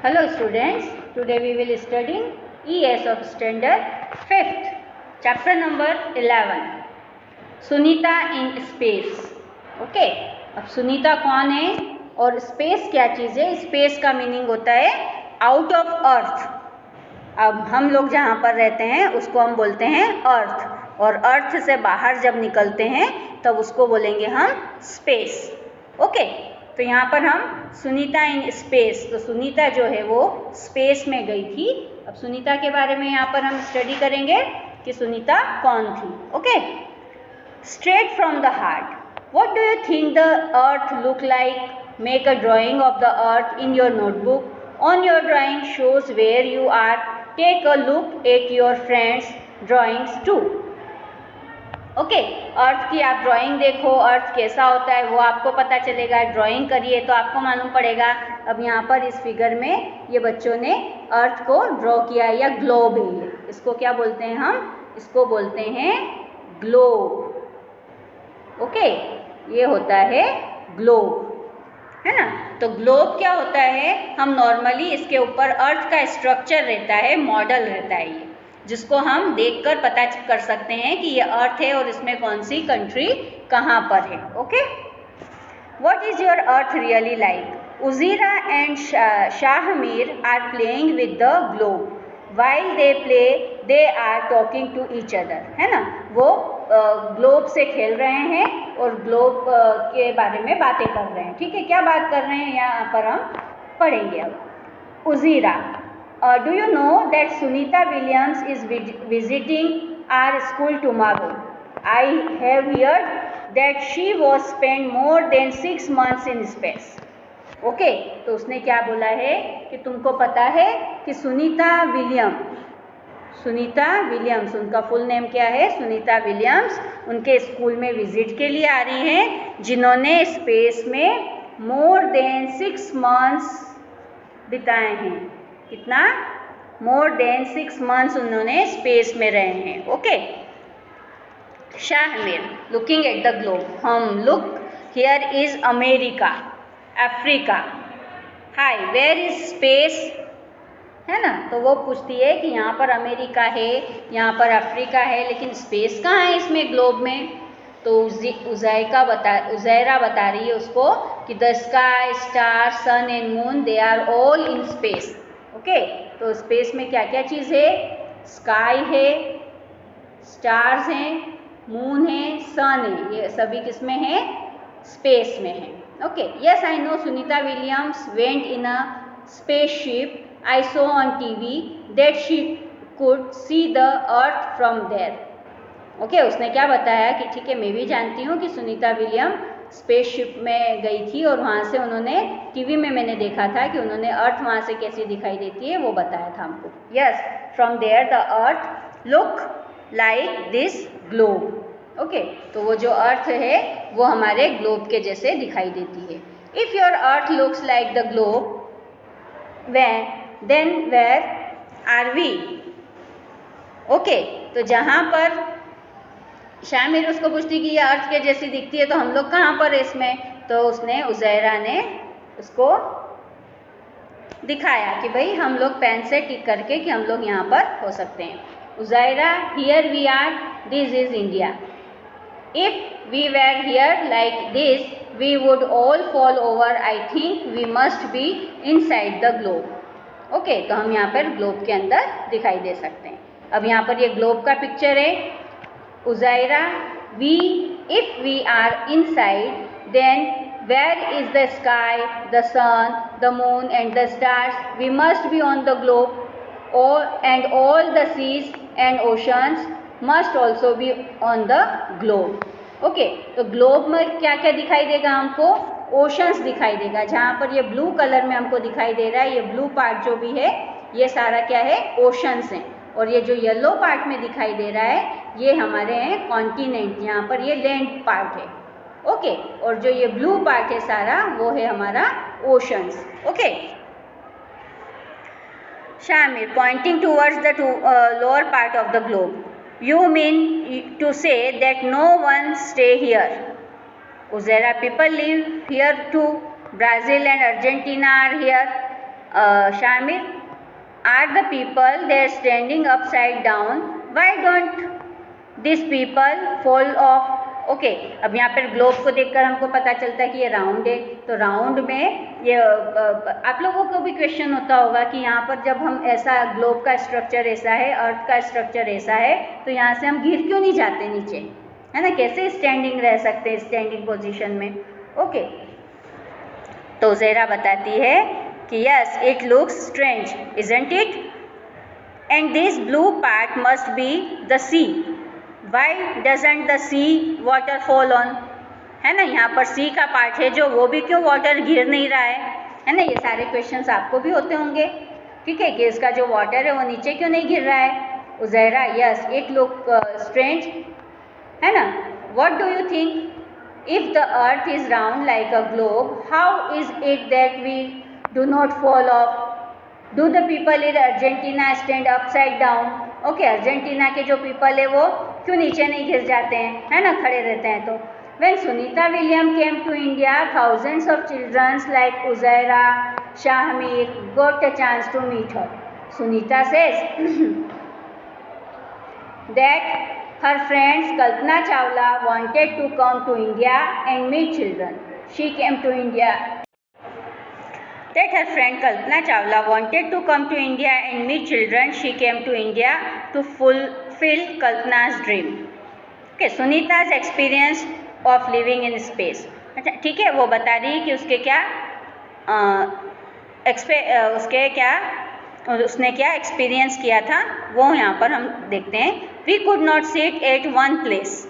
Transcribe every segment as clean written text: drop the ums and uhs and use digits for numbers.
Hello students, today we will study ES of standard 5th, chapter number 11, Sunita in space. Okay, अब सुनीता कौन है और space क्या चीज़ है. स्पेस का मीनिंग होता है आउट ऑफ अर्थ. अब हम लोग जहाँ पर रहते हैं उसको हम बोलते हैं अर्थ, और अर्थ से बाहर जब निकलते हैं तब उसको बोलेंगे हम स्पेस. ओके, तो यहाँ पर हम सुनीता इन स्पेस, तो सुनीता जो है वो स्पेस में गई थी. अब सुनीता के बारे में यहाँ पर हम स्टडी करेंगे कि सुनीता कौन थी. Okay, straight from the heart, what do you think the earth look like? Make a drawing of the earth in your notebook. On your drawing shows where you are. Take a look at your friends drawings too. Okay, earth की आप drawing देखो, अर्थ कैसा होता है वो आपको पता चलेगा. ड्राइंग करिए तो आपको मालूम पड़ेगा. अब यहाँ पर इस फिगर में ये बच्चों ने अर्थ को ड्रॉ किया है, या ग्लोब है ये. इसको क्या बोलते हैं हम? इसको बोलते हैं ग्लोब. ओके, ये होता है ग्लोब, है ना. तो ग्लोब क्या होता है? हम नॉर्मली इसके ऊपर अर्थ का स्ट्रक्चर रहता है, मॉडल रहता है ये, जिसको हम देखकर पता कर सकते हैं कि ये अर्थ है और इसमें कौन सी कंट्री कहाँ पर है. Okay, what is your earth really like? Uzaira and Shahmir are playing with the globe. While they play they are talking to each other, है ना. वो ग्लोब से खेल रहे हैं और ग्लोब के बारे में बातें कर रहे हैं. ठीक है, क्या बात कर रहे हैं यहाँ पर हम पढ़ेंगे. अब उजीरा, do you know that Sunita Williams is visiting our school tomorrow? I have heard that she was spent more than 6 months in space. Okay, तो उसने क्या बोला है कि तुमको पता है कि सुनीता विलियम्स, उनका फुल नेम क्या है? सुनीता विलियम्स, उनके स्कूल में विजिट के लिए आ रही हैं, जिन्होंने स्पेस में मोर देन 6 मंथ्स बिताए हैं. कितना? मोर देन 6 मंथ्स उन्होंने स्पेस में रहे हैं. Okay, Shahmir, looking at the globe, हम look here is America, Africa. Hi, where is space, है ना. तो वो पूछती है कि यहाँ पर अमेरिका है, यहाँ पर अफ्रीका है, लेकिन स्पेस कहाँ है इसमें ग्लोब में? तो उज़ैरा बता रही है उसको कि the sky, star, sun and moon, they are all in space. Okay, तो स्पेस में क्या क्या चीज़ है? स्काई है, स्टार्स हैं, मून है, सन है, ये सभी किस में है? स्पेस में है. Okay, yes I know Sunita Williams went in a spaceship. I saw on TV that she could see the earth from there. Okay, उसने क्या बताया कि ठीक है, मैं भी जानती हूँ कि सुनीता विलियम स्पेसशिप में गई थी और वहाँ से उन्होंने टीवी में मैंने देखा था कि उन्होंने अर्थ वहाँ से कैसी दिखाई देती है वो बताया था हमको. Yes, from there the earth look like this globe. Okay, तो वो जो अर्थ है वो हमारे ग्लोब के जैसे दिखाई देती है. If your earth looks like the globe, then where are we? Okay, तो जहाँ पर शामिर उसको पूछती कि ये अर्थ के जैसी दिखती है तो हम लोग कहाँ पर है इसमें? तो उसने, उज़ैरा ने उसको दिखाया कि भाई हम लोग पेन से टिक करके कि हम लोग यहाँ पर हो सकते हैं. Uzaira, here we are, this is India. If we were here like this we would all fall over. I think we must be inside the globe. Okay, तो हम यहाँ पर ग्लोब के अंदर दिखाई दे सकते हैं. अब यहाँ पर ये ग्लोब का पिक्चर है. Uzaira, if we are inside, then where is the sky, the sun, the moon and the stars? We must be on the globe, and all the seas and oceans must also be on the globe. Okay, तो globe में क्या क्या दिखाई देगा हमको? Oceans दिखाई देगा. जहाँ पर ये ब्लू कलर में हमको दिखाई दे रहा है, ये ब्लू पार्ट जो भी है ये सारा क्या है? ओशंस हैं. और ये जो येलो पार्ट में दिखाई दे रहा है ये हमारे हैं कॉन्टिनेंट, यहाँ पर ये लैंड पार्ट है. ओके, और जो ये ब्लू पार्ट है सारा वो है हमारा oceans. Okay, Shamir, pointing towards the lower part of the globe, you mean to say that no one stay here? Uzaira, people live here too. Brazil and Argentina are here. Shamir, are the people there standing upside down? Why don't these people fall off? Okay, अब यहाँ पर globe को देखकर हमको पता चलता है कि ये राउंड है, तो राउंड में ये आप लोगों को भी क्वेश्चन होता होगा कि यहाँ पर जब हम ऐसा ग्लोब का स्ट्रक्चर ऐसा है, अर्थ का स्ट्रक्चर ऐसा है, तो यहाँ से हम गिर क्यों नहीं जाते नीचे, है ना, कैसे स्टैंडिंग रह सकते हैं स्टैंडिंग पोजीशन में। ओके, तो ज़ेरा बताती है कि yes it looks strange isn't it, and this blue part must be the sea, why doesn't the sea water fall on, है ना, यहाँ पर सी का पार्ट है जो, वो भी क्यों वाटर गिर नहीं रहा है ना, ये सारे क्वेश्चंस आपको भी होते होंगे, ठीक है, कि इसका जो वाटर है वो नीचे क्यों नहीं गिर रहा है। Uzaira, yes it look strange, है ना, what do you think if the earth is round like a globe, how is it that we do not fall off, do the people in Argentina stand upside down. Okay, Argentina के जो people है वो क्यों नीचे नहीं गिर जाते हैं, है ना, खड़े रहते हैं। तो when Sunita Williams came to India, thousands of children like Uzaira, Shahmir got a chance to meet her. Sunita says that her friends Kalpana Chawla wanted to come to India and meet children. She came to India. That her friend Kalpana Chawla wanted to come to India and meet children. She came to India to fulfill Kalpana's dream. Okay, Sunita's experience of living in space. अच्छा, ठीक है, वो बता रही है कि उसके क्या उसने क्या एक्सपीरियंस किया था, वो यहाँ पर हम देखते हैं। We could not sit at one place.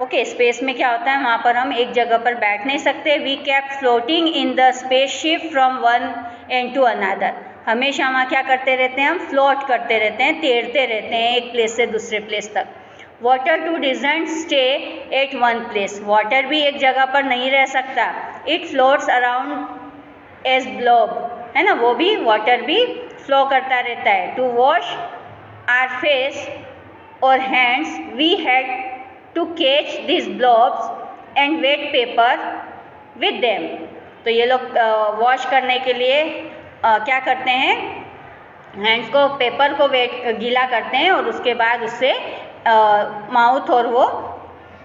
Okay, space में क्या होता है, वहाँ पर हम एक जगह पर बैठ नहीं सकते। We kept floating in the spaceship from one and to another. हमेशा वहाँ क्या करते रहते हैं, हम फ्लोट करते रहते हैं, तैरते रहते हैं एक प्लेस से दूसरे प्लेस तक। Water too doesn't stay at one place. वाटर भी एक जगह पर नहीं रह सकता। It floats around as blob, है ना, वो भी वाटर भी फ्लो करता रहता है। टू वॉश आर फेस और hands we had to catch this blobs and wet paper with them. तो ये लोग वॉश करने के लिए क्या करते हैं, हैंड्स को पेपर को गीला करते हैं और उसके बाद उससे माउथ और वो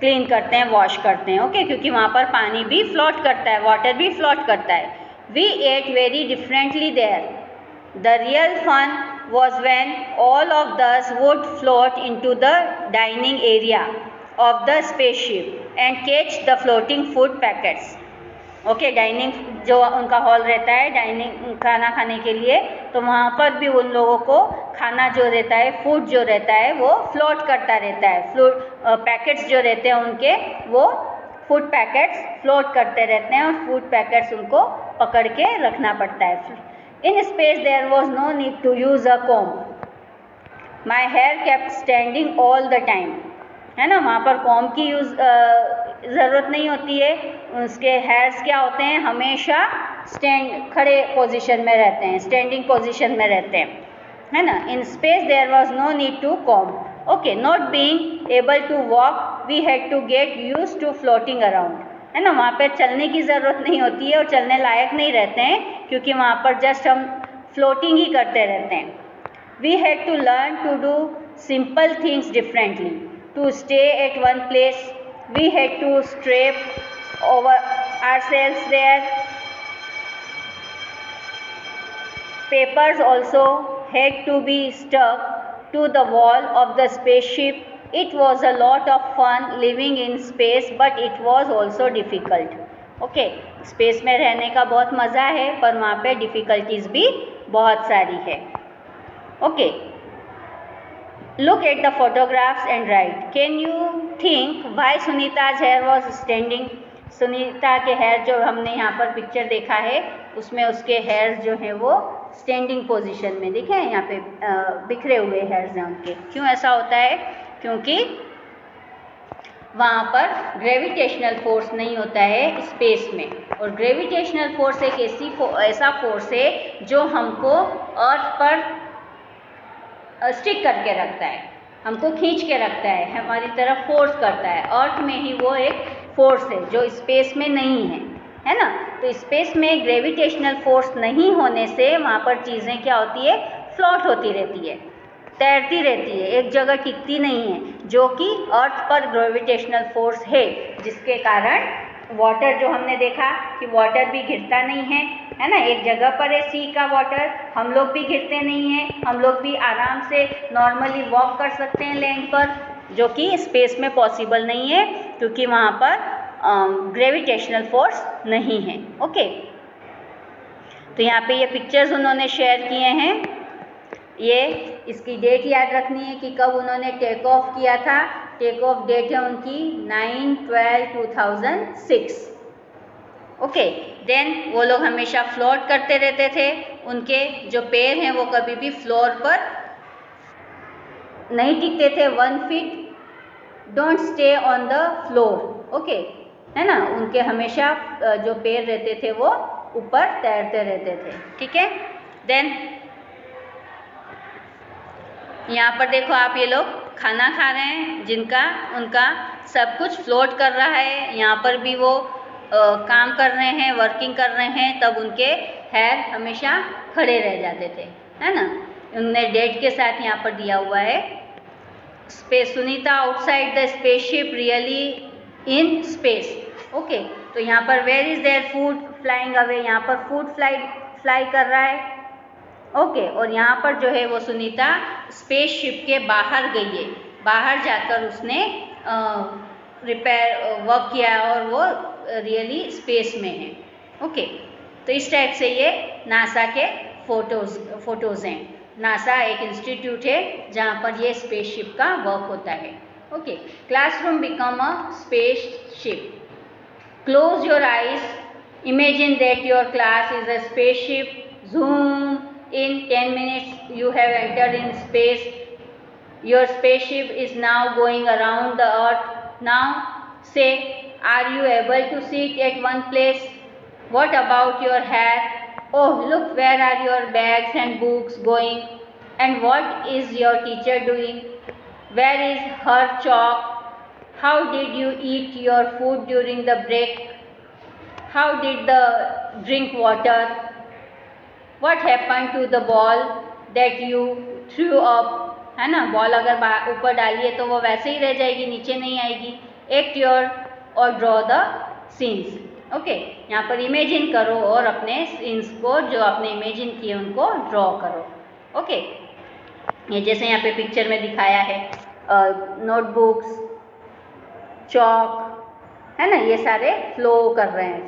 क्लीन करते हैं, वॉश करते हैं। ओके, क्योंकि वहाँ पर पानी भी फ्लोट करता है, वाटर भी फ्लोट करता है। We ate very differently there. The real fun was when all of us would float into the dining area of the spaceship and catch the floating food packets. Okay, dining जो उनका hall रहता है, dining खाना खाने के लिए, तो वहाँ पर भी उन लोगों को खाना जो रहता है, फूड जो रहता है, वो फ्लोट करता रहता है। पैकेट्स जो रहते हैं उनके, वो फूड पैकेट्स फ्लोट करते रहते हैं और फूड पैकेट्स उनको पकड़ के रखना पड़ता है। In space there was no need to use a comb. My hair kept standing all the time, है ना, वहाँ पर कॉम्ब की ज़रूरत नहीं होती है। उसके हेयर्स क्या होते हैं, हमेशा खड़े पोजीशन में रहते हैं, स्टैंडिंग पोजीशन में रहते हैं, है ना। In space there was no need to comb. Okay, not being able to walk we had to get used to floating around, है ना, वहाँ पर चलने की ज़रूरत नहीं होती है और चलने लायक नहीं रहते हैं, क्योंकि वहाँ पर जस्ट हम फ्लोटिंग ही करते रहते हैं। We had to learn to do simple things differently. To stay at one place we had to strap over ourselves there. Papers also had to be stuck to the wall of the spaceship. It was a lot of fun living in space, but it was also difficult. Okay, space में रहने का बहुत मज़ा है, पर वहाँ पे difficulties भी बहुत सारी है। Okay, look at the photographs and write. Can you think why Sunita's hair was standing? Sunita के हेयर जो हमने यहाँ पर पिक्चर देखा है, उसमें उसके हेयर जो हैं वो स्टैंडिंग पोजीशन में दिखे हैं, यहाँ पे बिखरे हुए हेयर्स हैं उनके। क्यों ऐसा होता है? क्योंकि वहाँ पर ग्रेविटेशनल फोर्स नहीं होता है स्पेस में, और ग्रेविटेशनल फोर्स एक ऐसा फोर्स है जो हमको अर्थ पर स्टिक करके रखता है, हमको खींच के रखता है, हमारी तरफ फोर्स करता है। अर्थ में ही वो एक फोर्स है जो स्पेस में नहीं है। है ना। तो स्पेस में ग्रेविटेशनल फोर्स नहीं होने से वहाँ पर चीज़ें क्या होती है, फ्लोट होती रहती है, तैरती रहती है, एक जगह टिकती नहीं है, जो कि अर्थ पर ग्रेविटेशनल फोर्स है, जिसके कारण वाटर जो हमने देखा कि वाटर भी गिरता नहीं है ना, एक जगह पर है सी का वाटर, हम लोग भी गिरते नहीं हैं, हम लोग भी आराम से नॉर्मली वॉक कर सकते हैं लैंड पर, जो कि स्पेस में पॉसिबल नहीं है क्योंकि वहाँ पर ग्रेविटेशनल फोर्स नहीं है। ओके, तो यहाँ पे ये पिक्चर्स उन्होंने शेयर किए हैं, ये इसकी डेट याद रखनी है कि कब उन्होंने टेक ऑफ किया था। टेक ऑफ डेट है उनकी 9/12/2006। ओके, देन वो लोग हमेशा फ्लोट करते रहते थे, उनके जो पैर हैं वो कभी भी फ्लोर पर नहीं टिकते थे। 1 feet don't stay on the floor, okay, है ना, उनके हमेशा जो पैर रहते थे वो ऊपर तैरते रहते थे, ठीक है। देन यहाँ पर देखो आप, ये लोग खाना खा रहे हैं, जिनका उनका सब कुछ फ्लोट कर रहा है, यहाँ पर भी वो काम कर रहे हैं, वर्किंग कर रहे हैं, तब उनके हेयर हमेशा खड़े रह जाते थे, है ना। उनने डेट के साथ यहाँ पर दिया हुआ है, space Sunita outside the spaceship really in space. Okay, तो यहाँ पर where is there food flying away, यहाँ पर फूड फ्लाई कर रहा है। ओके, और यहाँ पर जो है वो सुनीता स्पेसशिप के बाहर गई है, बाहर जाकर उसने रिपेयर वर्क किया और वो रियली स्पेस में है। ओके, तो इस टाइप से ये नासा के फोटोज़ हैं। नासा एक इंस्टीट्यूट है जहाँ पर ये स्पेसशिप का वर्क होता है। Okay, classroom become a spaceship. Close your eyes, imagine that your class is a spaceship. Zoom in 10 minutes you have entered in space. Your spaceship is now going around the earth. Now say, are you able to sit at one place? What about your hair? Oh, look, where are your bags and books going? And what is your teacher doing? Where is her chalk? How did you eat your food during the break? How did the drink water? What happened to the ball that you threw up? है ना, ball अगर ऊपर डालिए तो वो वैसे ही रह जाएगी, नीचे नहीं आएगी। एक्ट योर और ड्रॉ द सीन्स। ओके, यहाँ पर इमेजिन करो और अपने सीन्स को जो आपने इमेजिन किए उनको ड्रॉ करो। ओके, ये जैसे यहाँ पे पिक्चर में दिखाया है, नोटबुक्स, चॉक, है ना, ये सारे फ्लोट कर रहे हैं।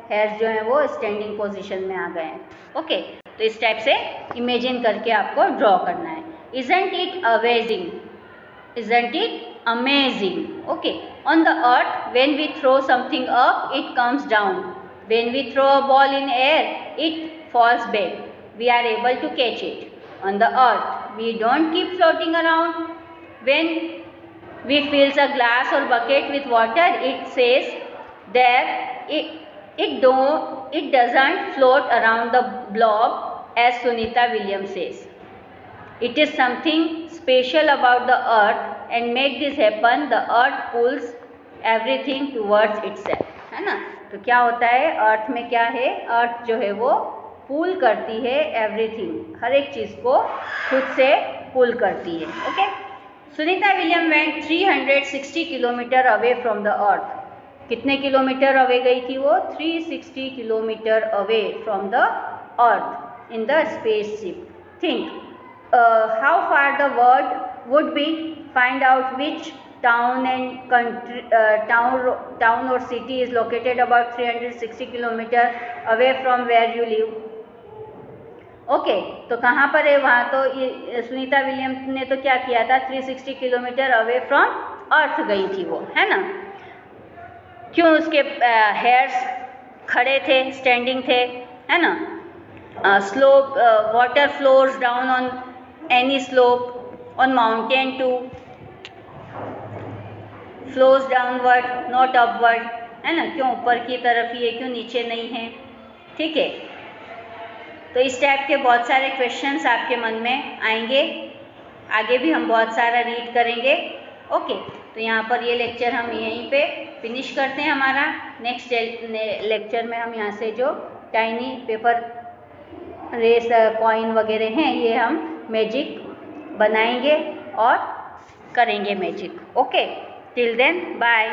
हेयर्स जो हैं वो स्टैंडिंग पोजीशन में आ गए हैं। ओके, तो इस टाइप से इमेजिन करके आपको ड्रॉ करना है। Isn't it amazing, isn't it amazing. Okay, on the earth when we throw something up it comes down, when we throw a ball in air it falls back, we are able to catch it. On the earth we don't keep floating around, when we fills a glass or bucket with water, it says there it doesn't float around the blob as Sunita Williams says. It is something special about the earth and make this happen the earth pulls everything towards itself, है ना। तो क्या होता है अर्थ में, क्या है, अर्थ जो है वो पुल करती है एवरीथिंग, हर एक चीज़ को खुद से पुल करती है। Okay, Sunita William went 360 kilometre away from the earth. कितने किलोमीटर अवे गई थी वो? 360 kilometre away from the earth in the spaceship. Think how far the word would be, find out which town and country, town or city is located about 360 kilometer away from where you live. Okay, तो कहाँ पर है वहाँ? तो ये Sunita Williams ने तो क्या किया था, 360 किलोमीटर अवे फ्रॉम अर्थ गई थी वो, है ना। क्यों? उसके हेयर्स खड़े थे, स्टैंडिंग थे, है ना। Slope, water flows down on any slope, on mountain to flows downward not upward, है ना। क्यों ऊपर की तरफ ही है, क्यों नीचे नहीं है? ठीक है, तो इस टाइप के बहुत सारे क्वेश्चंस आपके मन में आएंगे, आगे भी हम बहुत सारा रीड करेंगे। ओके, तो यहाँ पर ये लेक्चर हम यहीं पे फिनिश करते हैं हमारा। नेक्स्ट लेक्चर में हम यहाँ से जो टाइनी पेपर रेस कॉइन वगैरह हैं ये हम मैजिक बनाएंगे और करेंगे magic. Okay, till then bye.